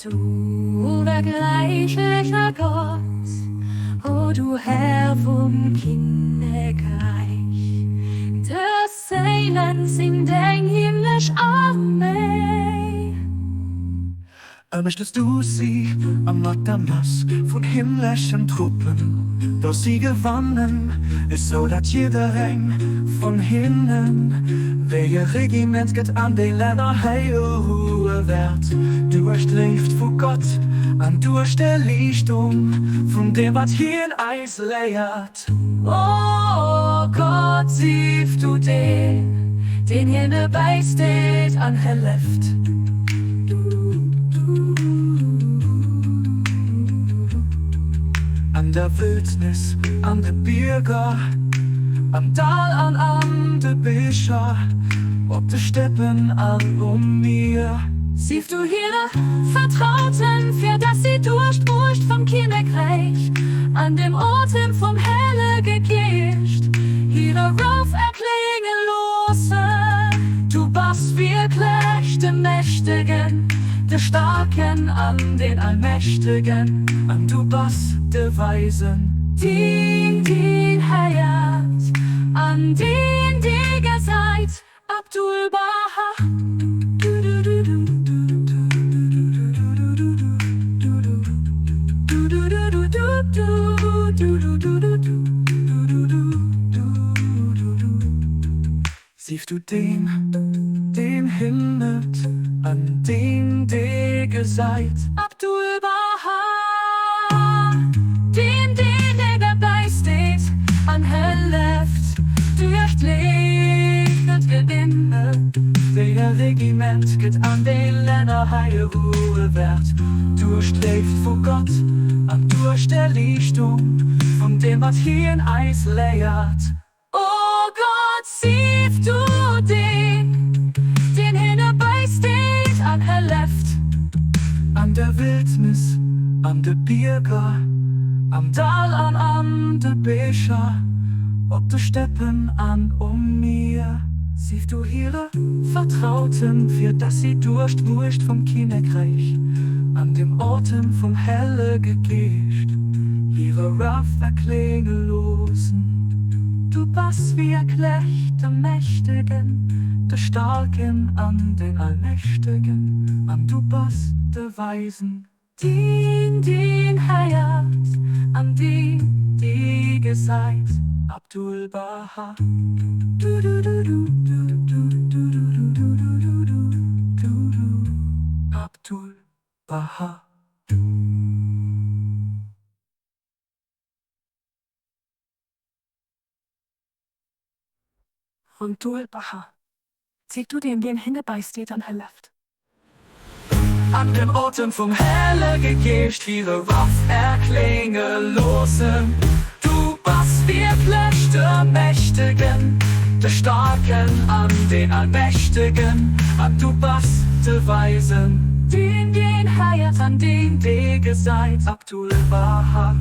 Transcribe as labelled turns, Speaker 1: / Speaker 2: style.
Speaker 1: du vergleichlicher Gott, o du Herr vom Königreich, des Seelens in den himmlisch Armee.
Speaker 2: Möchtest du sie am Damas von himmlischen Truppen, doch sie gewannen, ist so, dass jeder Ring von hinnen, wer ihr Regiment geht an den Ländern heil Ruhe wert, durchlebt vor Gott, an durch der Lichtung, von dem, was hier in Eis leiert.
Speaker 1: O Gott, siehst du den hier ne beistet an Helleft.
Speaker 2: An der Wildnis, an der Bürger, am Tal an der Bischer, ob de Steppen an mir.
Speaker 1: Siehst du hier Vertrauten, für das sie durchbrust vom Königreich, an dem Atem vom Helle gegischt, ihre Ruf erklingen lose. Du bist wirklich der Mächtigen, der Starken an den Allmächtigen,
Speaker 2: an du bist der Weisen,
Speaker 1: den heiert, an den die gesagt, Abdul Baha.
Speaker 2: Siehst du den hindert, an den die gesagt,
Speaker 1: Abdul Baha, den der beisteht, an Helleft, durchlebt Gewinne.
Speaker 2: Der Regiment geht an den Ländern heil Ruhe wert, durchlebt vor Gott, an durch der Lichtung, von dem, was hier in Eis leiert.
Speaker 1: O Gott, siehst du den hinbeisteht an Helleft.
Speaker 2: An der Wildnis, an der Bürger, am Tal an der Bischer, ob de Steppen an mir. Siehst du ihre Vertrauten, für das sie durchwurscht vom Königreich, an dem Atem vom Helle gegischt, ihre Raff erklingen losen. Du bist wirklich der Mächtigen, der Starken an den Allmächtigen, an du bist der Weisen,
Speaker 1: Den heiert, an die gesagt,
Speaker 2: Abdul Baha. Abdul Baha.
Speaker 1: Abdul Baha. Siehst du den hinbeisteht an Helleft.
Speaker 2: An dem Atem vom Helle gegischt, ihre Waff erklingen losen. Du bist wirklich der Mächtigen, der Starken an den Allmächtigen, an du bist der Weisen,
Speaker 1: Den heiert, an den
Speaker 2: die gesagt, Abdul Baha.